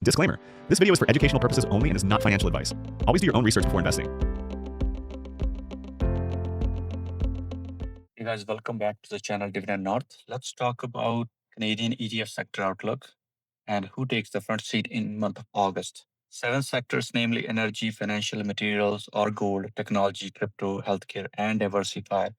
Disclaimer: this video is for educational purposes only and is not financial advice. Always do your own research before investing. Hey guys, welcome back to the channel Dividend North. Let's talk about Canadian ETF sector outlook and who takes the front seat in month of August. 7 sectors, namely energy, financial materials, or gold, technology, crypto, healthcare, and diversified,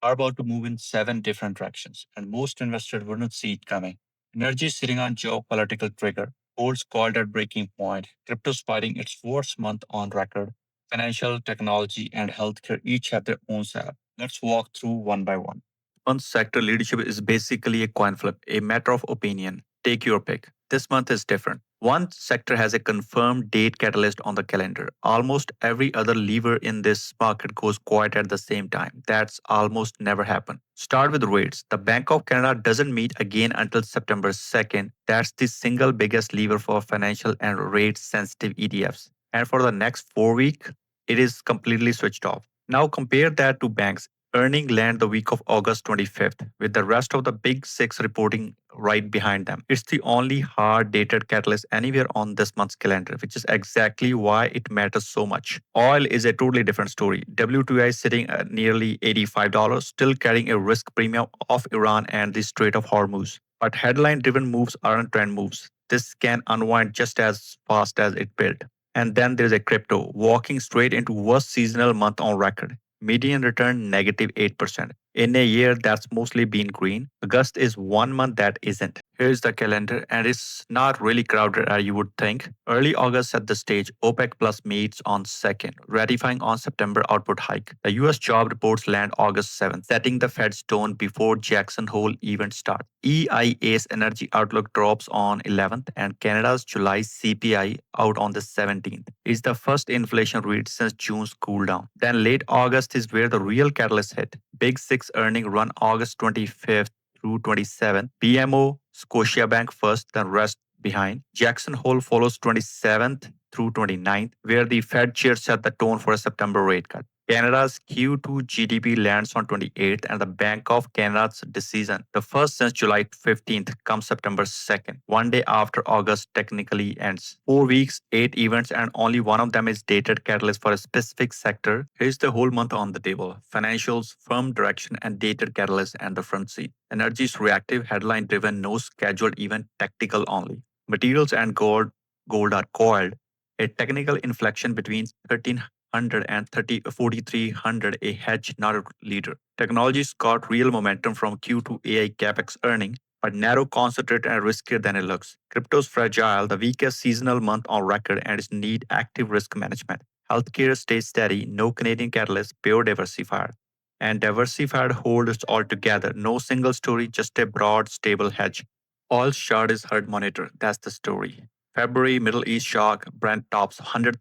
are about to move in 7 different directions, and most investors wouldn't see it coming. Energy is sitting on geopolitical trigger. Gold's called at breaking point. Crypto's fighting its worst month on record. Financial, technology, and healthcare each have their own setup. Let's walk through one by one. One sector leadership is basically a coin flip, a matter of opinion. Take your pick. This month is different. One sector has a confirmed date catalyst on the calendar. Almost every other lever in this market goes quiet at the same time. That's almost never happened. Start with rates. The Bank of Canada doesn't meet again until September 2nd. That's the single biggest lever for financial and rate sensitive ETFs. And for the next 4 weeks, it is completely switched off. Now compare that to banks. Earning land the week of August 25th, with the rest of the big six reporting right behind them. It's the only hard dated catalyst anywhere on this month's calendar, which is exactly why it matters so much. Oil is a totally different story. WTI is sitting at nearly $85, still carrying a risk premium of Iran and the Strait of Hormuz. But headline driven moves aren't trend moves. This can unwind just as fast as it built. And then there's a crypto, walking straight into worst seasonal month on record. Median return negative 8%. In a year that's mostly been green, August is 1 month that isn't. Here's the calendar, and it's not really crowded as you would think. Early August set the stage. OPEC Plus meets on 2nd, ratifying on September output hike. The US job reports land August 7th, setting the Fed's tone before Jackson Hole event starts. EIA's energy outlook drops on 11th, and Canada's July CPI out on the 17th. It's the first inflation read since June's cool down. Then late August is where the real catalyst hit. Big Six earning run August 25th through 27th. BMO, Scotiabank first, then rest behind. Jackson Hole follows 27th through 29th, where the Fed chair set the tone for a September rate cut. Canada's Q2 GDP lands on 28th, and the Bank of Canada's decision, the first since July 15th, comes September 2nd, one day after August technically ends. 4 weeks, 8 events, and only one of them is dated catalyst for a specific sector. Here's the whole month on the table. Financials, firm direction, and dated catalyst and the front seat. Energy is reactive, headline driven, no scheduled event, tactical only. Materials and gold are coiled. A technical inflection between 1300 and 4300, a hedge, not a leader. Technology's got real momentum from Q2 AI capex earning, but narrow, concentrated, and riskier than it looks. Crypto's fragile, the weakest seasonal month on record, and is need active risk management. Healthcare stays steady, no Canadian catalyst, pure diversified. And diversified holds all together, no single story, just a broad, stable hedge. All chart is herd monitor, that's the story. February Middle East shock, Brent tops $130,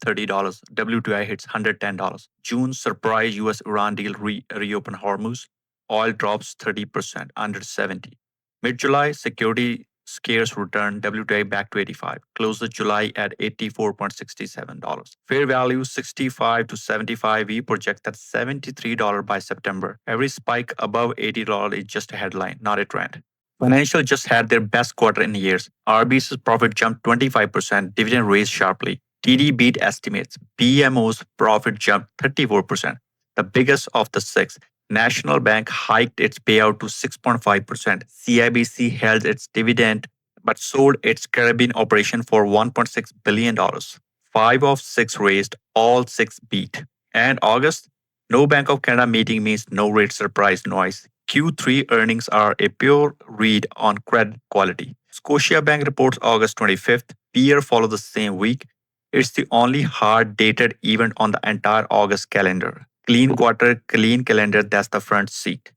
WTI hits $110. June surprise US Iran deal reopen Hormuz, oil drops 30%, under 70. Mid-July, security scares return, WTI back to 85. Close the July at $84.67. Fair value 65 to 75. We project that $73 by September. Every spike above $80 is just a headline, not a trend. Financial just had their best quarter in years. RBC's profit jumped 25%, dividend raised sharply. TD beat estimates. BMO's profit jumped 34%, the biggest of the six. National Bank hiked its payout to 6.5%. CIBC held its dividend but sold its Caribbean operation for $1.6 billion. 5 of 6 raised, all 6 beat. And August? No Bank of Canada meeting means no rate surprise noise. Q3 earnings are a pure read on credit quality. Scotiabank reports August 25th. Peer follow the same week. It's the only hard dated event on the entire August calendar. Clean quarter, clean calendar, that's the front seat.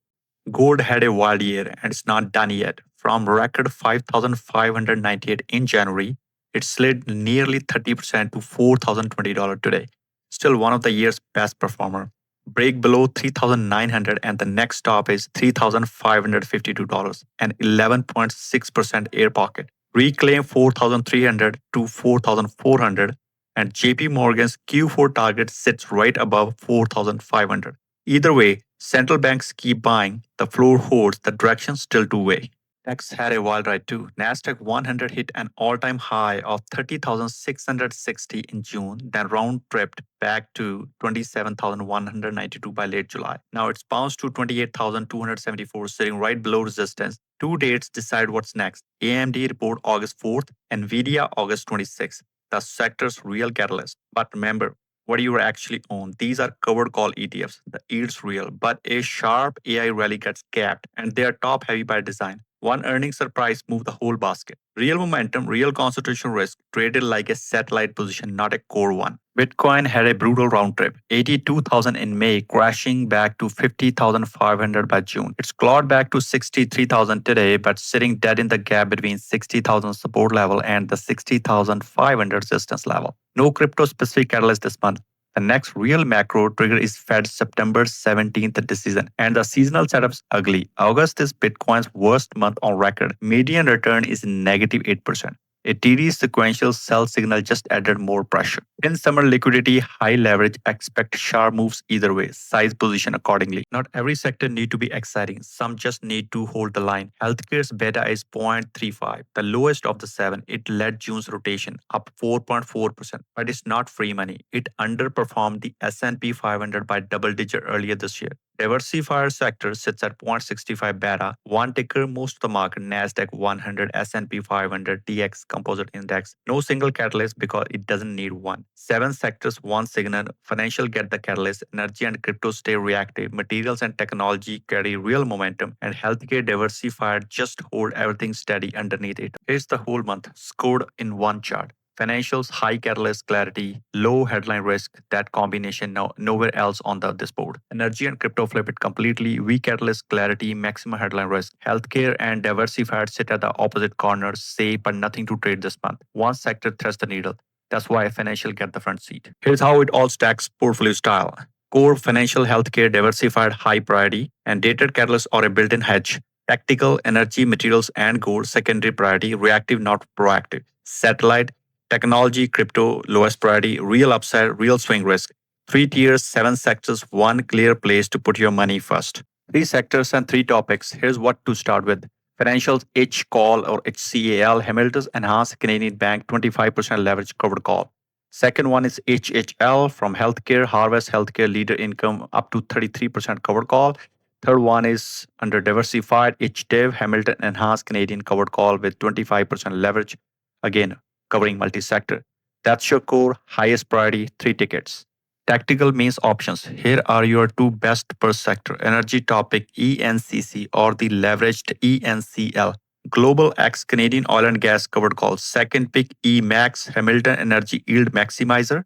Gold had a wild year and it's not done yet. From record 5,598 in January, it slid nearly 30% to $4,020 today. Still one of the year's best performer. Break below 3,900 and the next stop is $3,552, an 11.6% air pocket. Reclaim 4,300 to 4,400, and JP Morgan's Q4 target sits right above 4,500. Either way, central banks keep buying, the floor holds, the direction still two-way. Techs had a wild ride too. Nasdaq 100 hit an all-time high of 30,660 in June, then round-tripped back to 27,192 by late July. Now it's bounced to 28,274, sitting right below resistance. Two dates decide what's next. AMD report August 4th, Nvidia August 26th. The sector's real catalyst. But remember, what you actually own. These are covered call ETFs. The yield's real, but a sharp AI rally gets capped, and they are top heavy by design. One earnings surprise moved the whole basket. Real momentum, real concentration risk, traded like a satellite position, not a core one. Bitcoin had a brutal round trip, 82,000 in May, crashing back to 50,500 by June. It's clawed back to 63,000 today, but sitting dead in the gap between 60,000 support level and the 60,500 resistance level. No crypto specific catalyst this month. The next real macro trigger is Fed's September 17th decision, and the seasonal setup's ugly. August is Bitcoin's worst month on record. Median return is negative 8%. A TD sequential sell signal just added more pressure. In summer liquidity, high leverage, expect sharp moves either way. Size position accordingly. Not every sector need to be exciting. Some just need to hold the line. Healthcare's beta is 0.35, the lowest of the 7. It led June's rotation, up 4.4%. But it's not free money. It underperformed the S&P 500 by double digit earlier this year. Diversified sector sits at 0.65 beta, one ticker most of the market, Nasdaq 100, S&P 500, TX Composite Index. No single catalyst because it doesn't need one. 7 sectors, one signal. Financial get the catalyst. Energy and crypto stay reactive. Materials and technology carry real momentum. And healthcare diversified just hold everything steady underneath it. Here's the whole month scored in one chart. Financials, high catalyst clarity, low headline risk. That combination nowhere else on this board. Energy and crypto flip it completely. Weak catalyst clarity, maximum headline risk. Healthcare and diversified sit at the opposite corners, safe but nothing to trade this month. One sector threads the needle. That's why financial get the front seat. Here's how it all stacks portfolio style. Core, financial, healthcare, diversified, high priority, and dated catalysts or a built-in hedge. Tactical, energy, materials, and gold, secondary priority, reactive, not proactive. Satellite, technology, crypto, lowest priority, real upside, real swing risk. 3 tiers, 7 sectors, one clear place to put your money first. 3 sectors and 3 topics. Here's what to start with. Financials, HCAL or HCAL, Hamilton's Enhanced Canadian Bank, 25% leverage covered call. Second one is HHL from healthcare, Harvest Healthcare Leader Income up to 33% covered call. Third one is under diversified, HDIV, Hamilton Enhanced Canadian covered call with 25% leverage. Again, covering multi-sector. That's your core, highest priority, 3 tickets. Tactical means options. Here are your 2 best per sector. Energy topic ENCC or the leveraged ENCL. Global X Canadian Oil and Gas covered call. Second pick EMAX Hamilton Energy Yield Maximizer.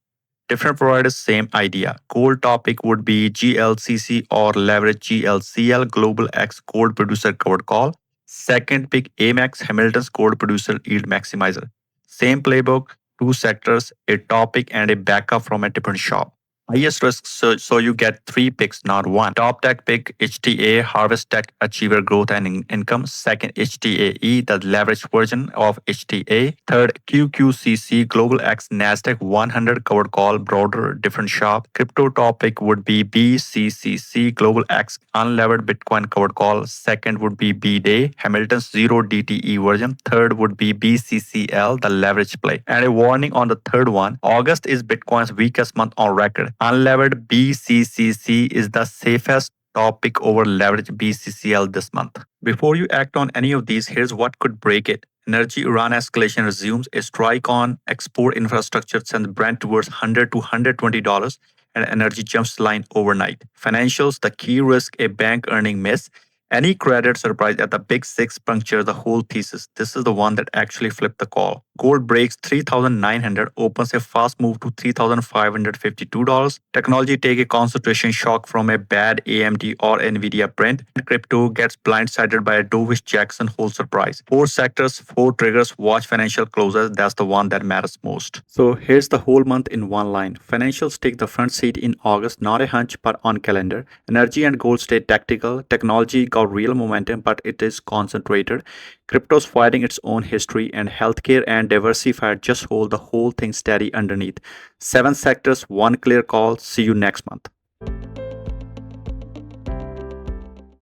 Different providers, same idea. Gold topic would be GLCC or leverage GLCL Global X Gold Producer covered call. Second pick AMAX Hamilton's Gold Producer Yield Maximizer. Same playbook, 2 sectors, a topic and a backup from a different shop. Highest risk, so you get 3 picks, not 1. Top tech pick HTAE, Harvest Tech Achiever Growth and Income. Second, HTAE, the leveraged version of HTAE. Third, QQCC, Global X Nasdaq 100 covered call, broader, different shop. Crypto topic would be BCCC, Global X Unlevered Bitcoin covered call. Second would be BDAY, Hamilton's Zero DTE version. Third would be BCCL, the leverage play. And a warning on the third one, August is Bitcoin's weakest month on record. Unlevered BCCC is the safest topic over leverage BCCL this month. Before you act on any of these, here's what could break it. Energy Iran escalation resumes. A strike on export infrastructure sends Brent towards $100 to $120 and energy jumps the line overnight. Financials, the key risk, a bank earning miss. Any credit surprise at the big 6 puncture the whole thesis. This is the one that actually flipped the call. Gold breaks 3,900, opens a fast move to $3,552. Technology take a concentration shock from a bad AMD or Nvidia print. Crypto gets blindsided by a dovish Jackson Hole surprise. 4 sectors, 4 triggers, watch financial closures. That's the one that matters most. So here's the whole month in one line. Financials take the front seat in August, not a hunch but on calendar. Energy and gold stay tactical. Technology got real momentum but it is concentrated. Crypto's fighting its own history, and healthcare and diversified just hold the whole thing steady underneath. 7 sectors, one clear call. See you next month.